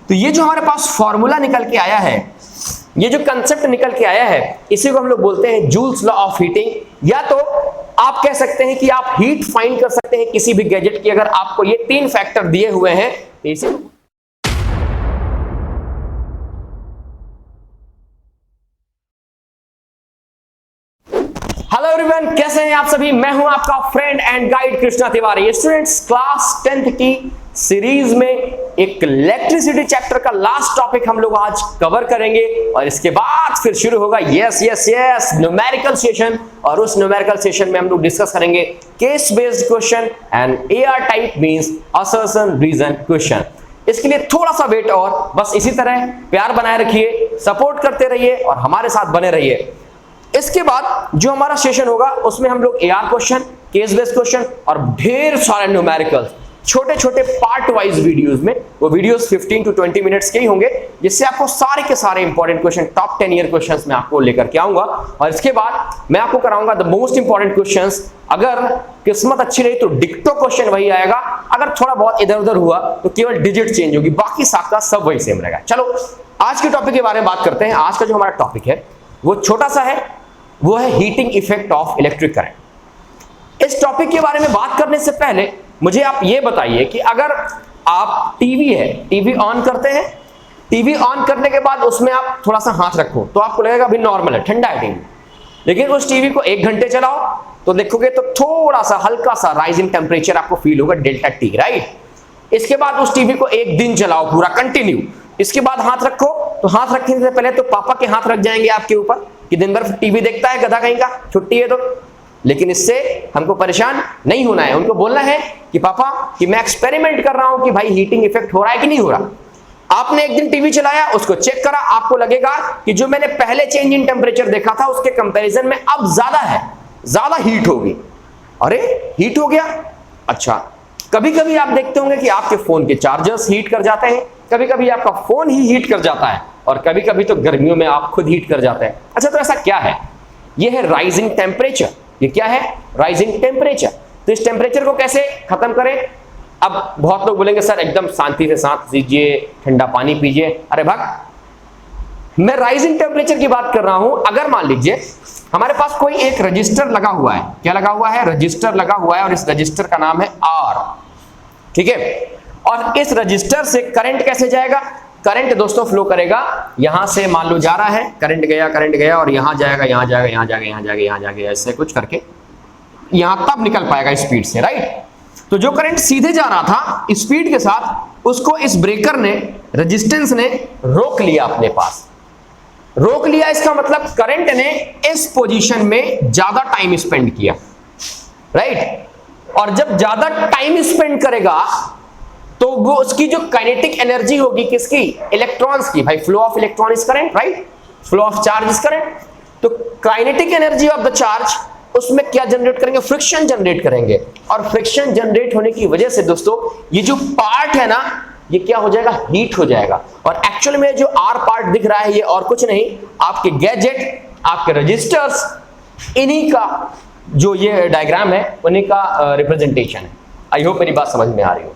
तो ये जो हमारे पास फॉर्मूला निकल के आया है, ये जो कंसेप्ट निकल के आया है, इसी को हम लोग बोलते हैं जूल्स लॉ ऑफ हीटिंग। या तो आप कह सकते हैं कि आप हीट फाइंड कर सकते हैं किसी भी गैजेट की, अगर आपको ये 3 फैक्टर दिए हुए हैं। इसी हेलो एवरीवन, कैसे हैं आप सभी? मैं हूं आपका friend and guide Krishna Tiwari. Students, class 10th की सीरीज में एक इलेक्ट्रिसिटी चैप्टर का लास्ट टॉपिक हम लोग आज कवर करेंगे और इसके बाद फिर शुरू होगा यस न्यूमेरिकल सेशन। और उस न्यूमेरिकल सेशन में हम लोग डिस्कस करेंगे case based question and AR type means assertion reason question. इसके लिए थोड़ा सा वेट और बस इसी तरह प्यार बनाए रखिए, सपोर्ट करते रहिए और हमारे साथ बने रहिए। इसके बाद जो हमारा सेशन होगा उसमें हम लोग AR question, case based question और ढेर सारे न्यूमेरिकल्स छोटे छोटे पार्ट वाइज वीडियोस में, वो वीडियोस 15 to 20 मिनट्स के ही होंगे, जिससे आपको सारे के सारे important question, top 10 year questions मैं आपको लेकर के आऊंगा। और इसके बाद मैं आपको कराऊंगा द मोस्ट इंपॉर्टेंट क्वेश्चंस। अगर किस्मत अच्छी रही तो डिक्टो क्वेश्चन वही आएगा, अगर थोड़ा बहुत इधर उधर हुआ तो केवल डिजिट चेंज होगी, बाकी साका सब वही सेम रहेगा। चलो आज के टॉपिक के बारे में बात करते हैं। आज का जो हमारा टॉपिक है वो छोटा सा है, वो है heating effect of electric current. इस टॉपिक के बारे में बात करने से पहले मुझे आप ये बताइए कि अगर आप टीवी ऑन करते हैं, टीवी ऑन करने के बाद उसमें आप थोड़ा सा हाथ रखो तो आपको लगेगा अभी नॉर्मल है, ठंडा है टीवी। लेकिन उस टीवी को 1 घंटे चलाओ तो देखोगे तो थोड़ा सा हल्का सा राइजिंग टेम्परेचर आपको फील होगा, डेल्टा टी, राइट। इसके बाद उस टीवी को 1 दिन चलाओ पूरा कंटिन्यू, इसके बाद हाथ रखो तो हाथ रखने से पहले तो पापा के हाथ रख जाएंगे आपके ऊपर कि दिन भर टीवी देखता है गधा कहीं का, छुट्टी है तो। लेकिन इससे हमको परेशान नहीं होना है, उनको बोलना है कि पापा कि मैं एक्सपेरिमेंट कर रहा हूं कि भाई हीटिंग इफेक्ट हो रहा है कि नहीं हो रहा। आपने एक दिन टीवी चलाया, उसको चेक करा, आपको लगेगा कि जो मैंने पहले चेंज इन टेम्परेचर देखा था उसके कंपैरिजन में अब ज्यादा है, ज्यादा हीट होगी। अरे हीट हो गया, अच्छा। कभी कभी आप देखते होंगे कि आपके फोन के चार्जर्स हीट कर जाते हैं, कभी कभी आपका फोन ही हीट कर जाता है और कभी कभी तो गर्मियों में आप खुद हीट कर जाते हैं। अच्छा, तो ऐसा क्या है? यह है राइजिंग टेम्परेचर। ये क्या है? Rising temperature. तो इस टेम्परेचर को कैसे खत्म करें? अब बहुत लोग बोलेंगे सर एकदम शांति से सांस लीजिए, ठंडा पानी पीजिए। अरे भाग, मैं राइजिंग टेम्परेचर की बात कर रहा हूं। अगर मान लीजिए हमारे पास कोई एक रजिस्टर लगा हुआ है, क्या लगा हुआ है? रजिस्टर लगा हुआ है और इस रजिस्टर का नाम है R, ठीक है। और इस रजिस्टर से करंट कैसे जाएगा? करंट दोस्तों फ्लो करेगा, यहां से मान लो जा रहा है, करंट गया और यहां जाएगा, यहां जाएगा, यहां जाएगा, यहां जाएगा, यहां जाएगा, ऐसे कुछ करके यहां तब निकल पाएगा स्पीड से, राइट। तो जो करंट सीधे जा रहा था स्पीड के साथ, उसको इस ब्रेकर ने, रेजिस्टेंस ने रोक लिया, अपने पास रोक लिया। इसका मतलब करंट ने इस पोजीशन में ज्यादा टाइम स्पेंड किया, राइट। और जब ज्यादा टाइम स्पेंड करेगा तो वो उसकी जो काइनेटिक एनर्जी होगी, किसकी? इलेक्ट्रॉन्स की। भाई flow of electron is current, right, flow of charge is current. तो kinetic energy of the charge, उसमें क्या जनरेट करेंगे? फ्रिक्शन जनरेट करेंगे। और फ्रिक्शन जनरेट होने की वजह से दोस्तों ये जो पार्ट है ना, ये क्या हो जाएगा? हीट हो जाएगा। और एक्चुअल में जो R पार्ट दिख रहा है ये और कुछ नहीं, आपके गैजेट, आपके रजिस्टर्स, इन्हीं का जो ये डायग्राम है उन्हीं का रिप्रेजेंटेशन है। आई होप मेरी बात समझ में आ रही हो।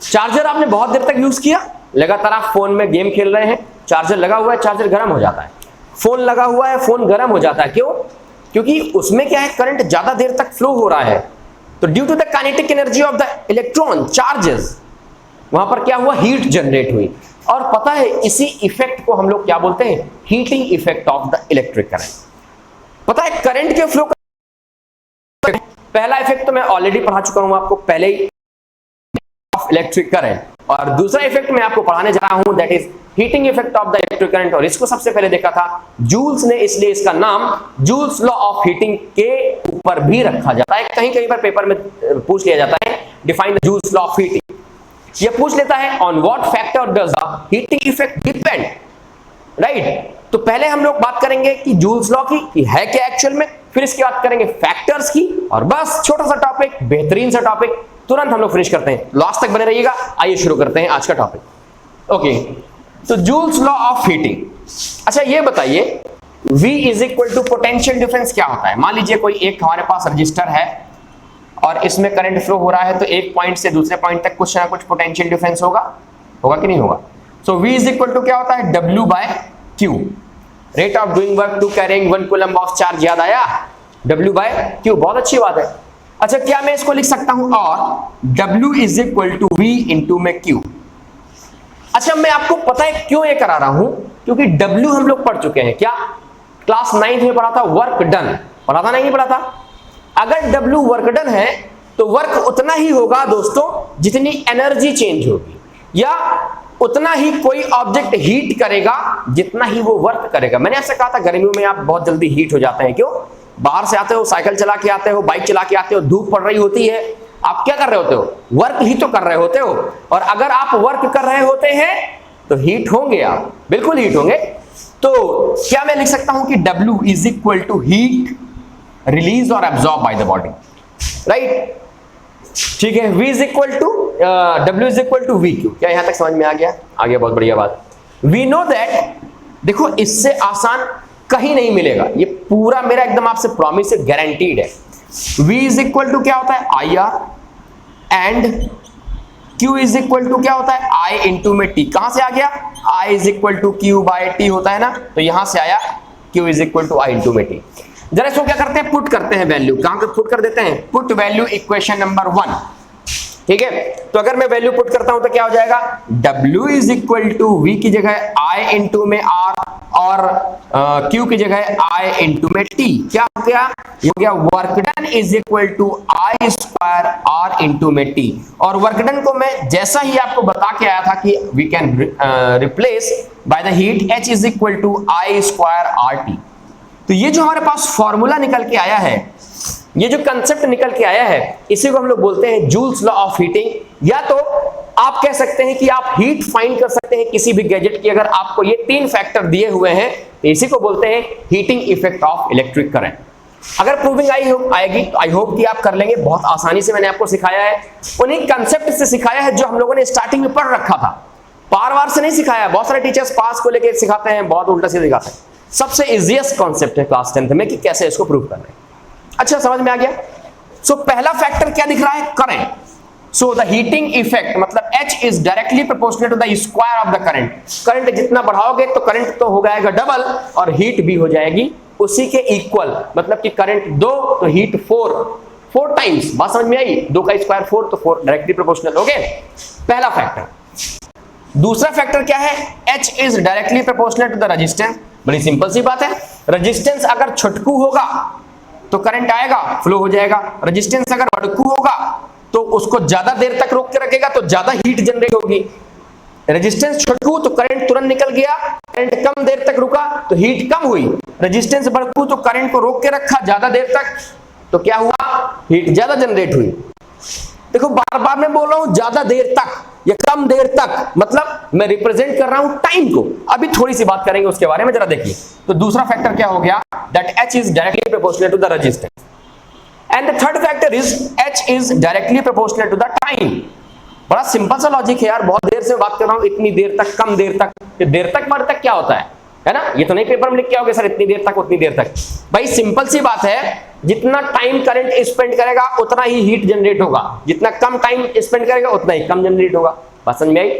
चार्जर आपने बहुत देर तक यूज किया, लगातार आप फोन में गेम खेल रहे हैं, चार्जर लगा हुआ है, चार्जर गर्म हो जाता है। फोन लगा हुआ है, फोन गर्म हो जाता है, क्यों? क्योंकि उसमें क्या है? करंट ज्यादा देर तक फ्लो हो रहा है। तो due to the kinetic energy of the electron charges, वहां पर क्या हुआ? हीट जनरेट हुई। और पता है इसी इफेक्ट को हम लोग क्या बोलते हैं? Heating effect of the electric current. पता है करंट के फ्लो, पहला इफेक्ट तो मैं ऑलरेडी पढ़ा चुका हूं आपको पहले ही, इलेक्ट्रिक करंट। और दूसरा इफेक्ट मैं आपको पढ़ाने जा रहा हूं, that is heating effect of the electric current. और इसको सबसे पहले देखा था जूल्स ने, इसलिए इसका नाम जूल्स लॉ ऑफ हीटिंग के ऊपर भी रखा जाता है। कहीं कहीं पर पेपर में पूछ लिया जाता है, define the joules law of heating. ये पूछ लेता है on what factor does the heating effect depend, right. तो पहले हम लोग बात करेंगे कि जूल्स लॉ की, कि है क्या एक्चुअल में, फिर इसके बाद करेंगे फैक्टर्स की, और बस छोटा सा टॉपिक, बेहतरीन सा टॉपिक, तुरंत हम लोग फिनिश करते हैं। लास्ट तक बने रहिएगा। आइए शुरू करते हैं आज का टॉपिक। ओके, तो जूल्स लॉ ऑफ हीटिंग। अच्छा ये बताइए V is equal to potential difference क्या होता है? मान लीजिए कोई एक हमारे पास रजिस्टर है और इसमें करंट फ्लो हो रहा है, तो एक पॉइंट से दूसरे पॉइंट तक कुछ ना कुछ पोटेंशियल डिफरेंस होगा। होगा कि नहीं होगा? So V is equal to क्या होता है? W by Q, rate of doing work to carrying 1 coulomb of charge. याद आया? W बाय Q, बहुत अच्छी बात है। अच्छा, क्या मैं इसको लिख सकता हूं और W is equal to V into में Q। अच्छा, मैं आपको पता है क्यों ये करा रहा हूं, क्योंकि W हम लोग पढ़ चुके हैं। क्या क्लास 9th में पढ़ा था? वर्क डन पढ़ा था, नहीं पढ़ा था? अगर W वर्क डन है तो वर्क उतना ही होगा दोस्तों जितनी एनर्जी चेंज होगी, या उतना ही कोई ऑब्जेक्ट हीट करेगा जितना ही वो वर्क करेगा। मैंने ऐसा कहा था गर्मियों में आप बहुत जल्दी हीट हो जाते हैं। क्यों? बाहर से आते हो, साइकिल चला के आते हो, बाइक चला के आते हो, धूप पड़ रही होती है, आप क्या कर रहे होते हो? वर्क ही तो कर रहे होते हो। और अगर आप वर्क कर रहे होते हैं तो हीट होंगे, आप बिल्कुल हीट होंगे। तो क्या मैं लिख सकता हूं कि W is equal to heat release और absorb by the body, right? ठीक है, V is equal to W is equal to VQ। क्या यहां तक समझ में आ गया? आ गया, बहुत बढ़िया बात। वी नो दैट, देखो इससे आसान कहीं नहीं मिलेगा, ये पूरा मेरा एकदम आपसे प्रॉमिस है, गारंटीड है। V इज इक्वल टू क्या होता है? IR, and Q is equal to क्या होता है? I इंटू में T। कहां से आ गया? I is equal to Q by T होता है ना, तो यहां से आया Q is equal to I into में T। जरा इसको क्या करते हैं? पुट करते हैं वैल्यू। कहां पे पुट कर देते हैं? Put value equation number 1। ठीक है, तो अगर मैं वैल्यू पुट करता हूं तो क्या हो जाएगा? W is equal to V की जगह I इंटू में R, और Q की जगह I इंटू में T। क्या हो गया? ये हो गया work done is equal to I square R into में T। और वर्क डन को मैं जैसा ही आपको बता के आया था कि we can replace by the heat, H is equal to I square RT। तो ये जो हमारे पास फॉर्मूला निकल के आया है, ये जो कंसेप्ट निकल के आया है, इसी को हम लोग बोलते हैं जूल्स लॉ ऑफ हीटिंग। या तो आप कह सकते हैं कि आप हीट फाइंड कर सकते हैं किसी भी गैजेट की, अगर आपको ये 3 फैक्टर दिए हुए हैं, तो इसी को बोलते हैं heating effect of electric current. अगर प्रूविंग आएगी तो आई होप कि आप कर लेंगे, बहुत आसानी से मैंने आपको सिखाया है, उन्हीं कंसेप्ट से सिखाया है जो हम लोगों ने स्टार्टिंग में पढ़ रखा था, पार वार से नहीं सिखाया। बहुत सारे टीचर्स पास को लेकर सिखाते हैं, बहुत उल्टा से सिखाते हैं। सबसे इजीएस्ट कॉन्सेप्ट है क्लास 10th में कि कैसे इसको प्रूव करना है। अच्छा, समझ में आ गया? सो पहला फैक्टर क्या दिख रहा है? Current. So the heating effect मतलब H is directly proportional to the square of the current. Current जितना बढ़ाओगे तो करंट तो हो जाएगा डबल, और हीट भी हो जाएगी उसी के इक्वल। मतलब कि करंट 2 तो हीट 4 टाइम्स। बात समझ में आई? 2 का स्क्वायर 4, तो 4 डायरेक्टली प्रोपोर्शनल हो गए। पहला फैक्टर। दूसरा फैक्टर क्या है? H is directly proportional to the resistance. बड़ी सिंपल सी बात है, रेजिस्टेंस अगर छोटकू होगा तो करंट आएगा, फ्लो हो जाएगा। रेजिस्टेंस अगर बड़कू होगा तो उसको ज्यादा देर तक रोक के रखेगा तो ज्यादा हीट जनरेट होगी। रेजिस्टेंस छोटकू तो करंट तुरंत निकल गया, करंट कम देर तक रुका तो हीट कम हुई। रेजिस्टेंस बढ़कू तो करंट को रोक के रखा ज्यादा देर तक, तो क्या हुआ? हीट ज्यादा जनरेट हुई। देखो बार बार मैं बोल रहा हूं ज्यादा देर तक या कम देर तक, मतलब मैं रिप्रेजेंट कर रहा हूं टाइम को। अभी थोड़ी सी बात करेंगे उसके बारे में, जरा देखिए। तो दूसरा फैक्टर क्या हो गया? That H is directly proportional to the resistance, and the third factor is H is directly proportional to the time. बड़ा सिंपल सा लॉजिक है यार, बहुत देर से बात कर रहा हूं, इतनी देर तक, कम देर तक। देर तक मर तक क्या होता है ना? ये तो नहीं पेपर में लिख के आओगे सर इतनी देर तक उतनी देर तक। भाई सिंपल सी बात है, जितना टाइम करंट स्पेंड करेगा उतना ही हीट जनरेट होगा, जितना कम टाइम स्पेंड करेगा उतना ही कम जनरेट होगा। बात समझ में आई?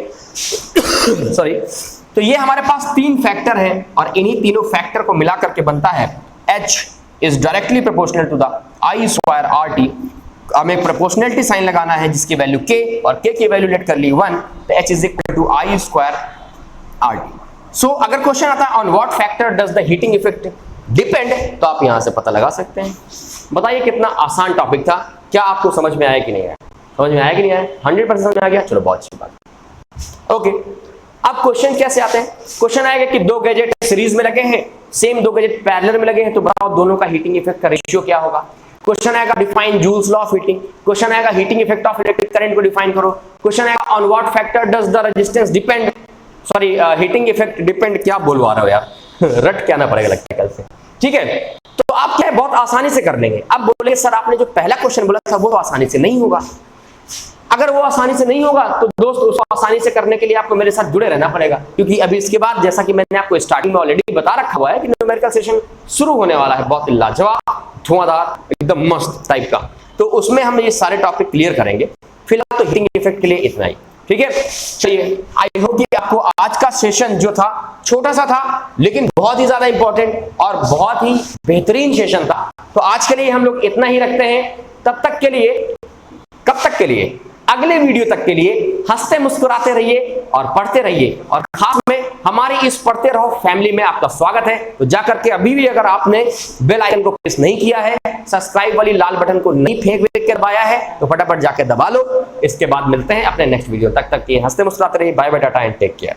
सॉरी। तो ये हमारे पास 3 फैक्टर हैं, और इन्हीं तीनों फैक्टर को मिलाकर के बनता है H is directly proportional to the I square RT। हमें प्रोपोर्शनलिटी साइन लगाना है जिसकी वैल्यू K, और K की वैल्यू लेट कर ली 1, तो H is equal to I square RT। So अगर क्वेश्चन आता है on what factor does the heating effect depend, तो आप यहां से पता लगा सकते हैं। बताइए कितना आसान टॉपिक था, क्या आपको समझ में आया कि नहीं आया? समझ में आया कि नहीं आया? 100% समझ में आ गया? चलो बहुत अच्छी बात। ओके, अब क्वेश्चन कैसे आते हैं? क्वेश्चन आएगा कि 2 गैजेट सीरीज में लगे हैं, सेम 2 गैजेट पैरेलल में लगे हैं, तो बताओ दोनों का हीटिंग इफेक्ट का रेशियो क्या होगा। क्वेश्चन आएगा define Joule's law of heating. Question आएगा heating effect of electric current को डिफाइन करो। क्वेश्चन आएगा on what factor does the resistance depend, sorry heating effect depend, क्या बोलवा रहे हो यार रट के आना पड़ेगा लगता है कल से। ठीक है, तो आप क्या है बहुत आसानी से कर लेंगे। अब बोले सर आपने जो पहला क्वेश्चन बोला था वो आसानी से नहीं होगा। अगर वो आसानी से नहीं होगा तो दोस्त उसको आसानी से करने के लिए आपको मेरे साथ जुड़े रहना पड़ेगा, क्योंकि अभी इसके बाद जैसा कि मैंने आपको स्टार्टिंग में ऑलरेडी बता रखा हुआ है कि न्यूमेरिकल सेशन शुरू होने वाला है, बहुत लाजवाब, धुआंधार, एकदम मस्त टाइप का। तो उसमें हम ये सारे टॉपिक क्लियर करेंगे। फिलहाल तो हीटिंग इफेक्ट के लिए इतना ही। ठीक है, चलिए आई होप कि आपको आज का सेशन जो था छोटा सा था लेकिन बहुत ही ज्यादा इंपॉर्टेंट और बहुत ही बेहतरीन सेशन था। तो आज के लिए हम लोग इतना ही रखते हैं। तब तक के लिए, कब तक के लिए, अगले वीडियो तक के लिए हंसते मुस्कुराते रहिए और पढ़ते रहिए। और खास में हमारी इस पढ़ते रहो फैमिली में आपका स्वागत है। तो जाकर के अभी भी अगर आपने बेल आइकन को प्रेस नहीं किया है, सब्सक्राइब वाली लाल बटन को नहीं फेंक कर दबाया है, तो फटाफट जाके दबा लो। इसके बाद मिलते हैं अपने नेक्स्ट वीडियो। तक के हंसते मुस्कुराते रहिए। Bye bye, tata and take care.